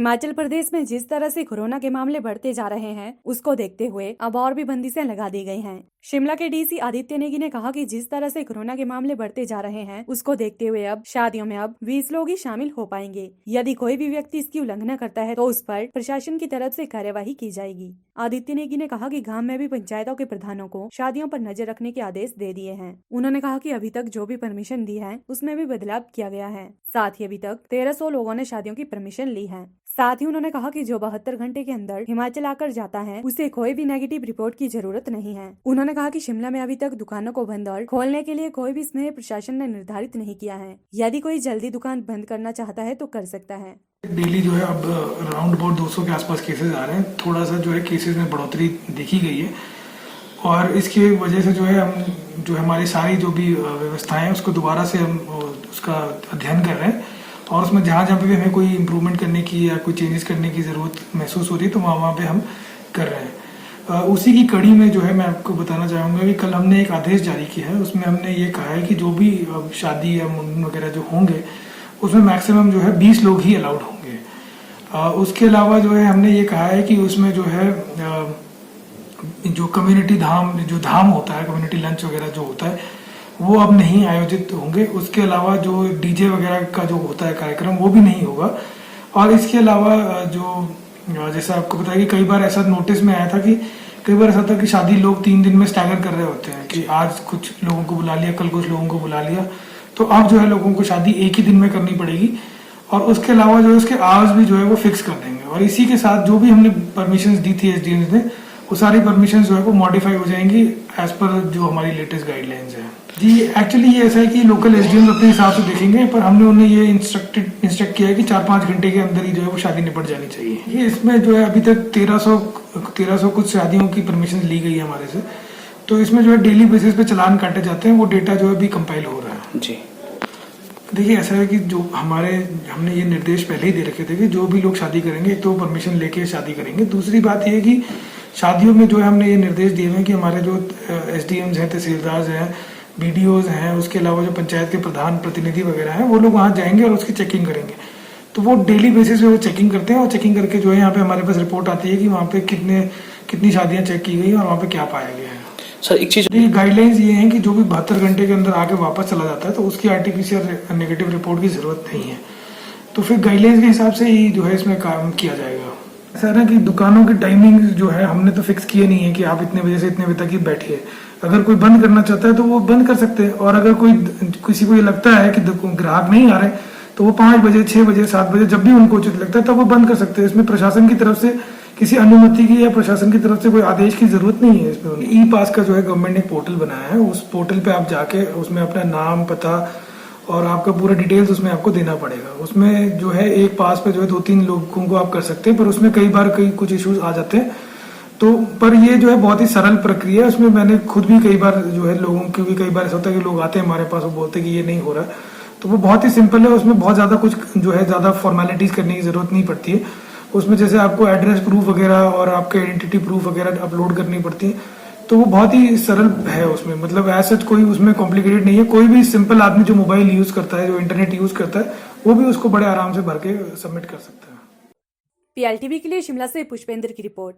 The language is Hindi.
हिमाचल प्रदेश में जिस तरह से कोरोना के मामले बढ़ते जा रहे हैं, उसको देखते हुए अब और भी बंदिशें लगा दी गई हैं। शिमला के डीसी आदित्य नेगी ने कहा कि जिस तरह से कोरोना के मामले बढ़ते जा रहे हैं, उसको देखते हुए अब शादियों में अब 20 लोग ही शामिल हो पाएंगे। यदि कोई भी व्यक्ति इसकी उल्लंघना करता है तो उस पर प्रशासन की तरफ से कार्यवाही की जाएगी। आदित्य नेगी ने कहा कि गाँव में भी पंचायतों के प्रधानों को शादियों पर नजर रखने के आदेश दे दिए हैं। उन्होंने कहा कि अभी तक जो भी परमिशन दी है उसमें भी बदलाव किया गया है। साथ ही अभी तक 1300 लोगों ने शादियों की परमिशन ली है। साथ ही उन्होंने कहा कि जो 72 घंटे के अंदर हिमाचल आकर जाता है उसे कोई भी नेगेटिव रिपोर्ट की जरूरत नहीं है। उन्होंने कहा कि शिमला में अभी तक दुकानों को बंद और खोलने के लिए कोई भी समय प्रशासन ने निर्धारित नहीं किया है। यदि कोई जल्दी दुकान बंद करना चाहता है तो कर सकता है। डेली जो है अब अराउंड अबाउट 200 के आसपास केसेस आ रहे हैं। थोड़ा सा जो है केसेस में बढ़ोतरी देखी गई है और इसकी वजह से जो है हम जो हमारी सारी जो भी व्यवस्थाएं हैं उसको दोबारा से हम उसका अध्ययन कर रहे हैं और उसमें जहाँ जहाँ पे भी हमें कोई इम्प्रूवमेंट करने की या कोई चेंजेस करने की ज़रूरत महसूस हो रही है तो वहाँ पे हम कर रहे हैं। उसी की कड़ी में जो है मैं आपको बताना चाहूँगा कि कल हमने एक आदेश जारी किया है। उसमें हमने ये कहा है कि जो भी शादी या मुंडन वगैरह जो होंगे उसमें मैक्सिमम जो है 20 लोग ही अलाउड होंगे। उसके अलावा जो है हमने ये कहा है कि उसमें जो है जो कम्युनिटी धाम होता है, कम्युनिटी लंच वगैरह जो होता है वो अब नहीं आयोजित होंगे। उसके अलावा जो डीजे वगैरह का जो होता है कार्यक्रम वो भी नहीं होगा। और इसके अलावा जो जैसे आपको पता है कि कई बार ऐसा नोटिस में आया था कि कई बार ऐसा था कि शादी लोग 3 दिन में स्टैगर कर रहे होते हैं कि आज कुछ लोगों को बुला लिया, कल कुछ लोगों को बुला लिया। तो अब जो है लोगों को शादी एक ही दिन में करनी पड़ेगी और उसके अलावा जो है उसके आवर्स भी जो है वो फिक्स कर देंगे। और इसी के साथ जो भी हमने परमिशन दी थी एसडीएम ने वो सारी परमिशन जो है वो मॉडिफाई हो जाएंगी एज पर जो हमारी लेटेस्ट गाइडलाइंस है। जी एक्चुअली ये ऐसा है कि लोकल एसडीएम अपने हिसाब से देखेंगे, पर हमने उन्हें ये इंस्ट्रक्ट किया है कि 4-5 घंटे के अंदर ही जो है वो शादी निपट जानी चाहिए। ये इसमें जो है अभी तक 1300 कुछ शादियों की परमिशन ली गई है हमारे से। तो इसमें जो है डेली बेसिस पे चालान काटे जाते हैं, वो डेटा जो है अभी कंपाइल हो रहा है। जी देखिए ऐसा है कि जो हमने ये निर्देश पहले ही दे रखे थे कि जो भी लोग शादी करेंगे तो परमिशन लेके शादी करेंगे। दूसरी बात ये है कि शादियों में जो है हमने ये निर्देश दिए हैं कि हमारे जो एसडीएम्स हैं, तहसीलदार हैं, बीडीओज हैं, उसके अलावा जो पंचायत के प्रधान प्रतिनिधि वगैरह हैं वो लोग वहाँ जाएंगे और उसकी चेकिंग करेंगे। तो वो डेली बेसिस पे वो चेकिंग करते हैं और चेकिंग करके जो है यहाँ पे हमारे पास रिपोर्ट आती है कि वहाँ पे कितनी शादियाँ चेक की गई और वहाँ पे क्या पाया गया है। सर एक चीज गाइडलाइंस ये हैं कि जो भी 72 घंटे के अंदर आके वापस चला जाता है तो उसकी आरटीपीसीआर नेगेटिव रिपोर्ट की जरूरत नहीं है। तो फिर गाइडलाइंस के हिसाब से ही जो है इसमें काम किया जाएगा। ऐसा है ना कि दुकानों की टाइमिंग जो है हमने तो फिक्स किए नहीं है कि आप इतने बजे से इतने बजे तक ही बैठिए। अगर कोई बंद करना चाहता है तो वो बंद कर सकते हैं और अगर किसी को ये लगता है कि ग्राहक नहीं आ रहे तो वो 5 बजे, 6 बजे, 7 बजे जब भी उनको उचित लगता है तब वो बंद कर सकते हैं। इसमें प्रशासन की तरफ से किसी अनुमति की या प्रशासन की तरफ से कोई आदेश की जरूरत नहीं है। इसमें ई पास का जो है गवर्नमेंट ने एक पोर्टल बनाया है, उस पोर्टल पे आप जाके उसमें अपना नाम, पता और आपका पूरा डिटेल्स उसमें आपको देना पड़ेगा। उसमें जो है एक पास पे जो है 2-3 लोगों को आप कर सकते हैं, पर उसमें कई बार कुछ इश्यूज आ जाते हैं। तो पर ये जो है बहुत ही सरल प्रक्रिया है। उसमें मैंने खुद भी कई बार जो है लोगों की भी कई बार ऐसा होता है कि लोग आते हैं हमारे पास, वो बोलते हैं कि ये नहीं हो रहा, तो वो बहुत ही सिंपल है। उसमें बहुत ज्यादा कुछ जो है ज्यादा फॉर्मेलिटीज करने की जरूरत नहीं पड़ती है। उसमें जैसे आपको एड्रेस प्रूफ वगैरह और आपके आइडेंटिटी प्रूफ वगैरह अपलोड करनी पड़ती है, तो वो बहुत ही सरल है। उसमें मतलब ऐसा कोई उसमें कॉम्प्लिकेटेड नहीं है। कोई भी सिंपल आदमी जो मोबाइल यूज करता है, जो इंटरनेट यूज करता है, वो भी उसको बड़े आराम से भर के सबमिट कर सकता है। PLTV के लिए शिमला से पुष्पेंद्र की रिपोर्ट।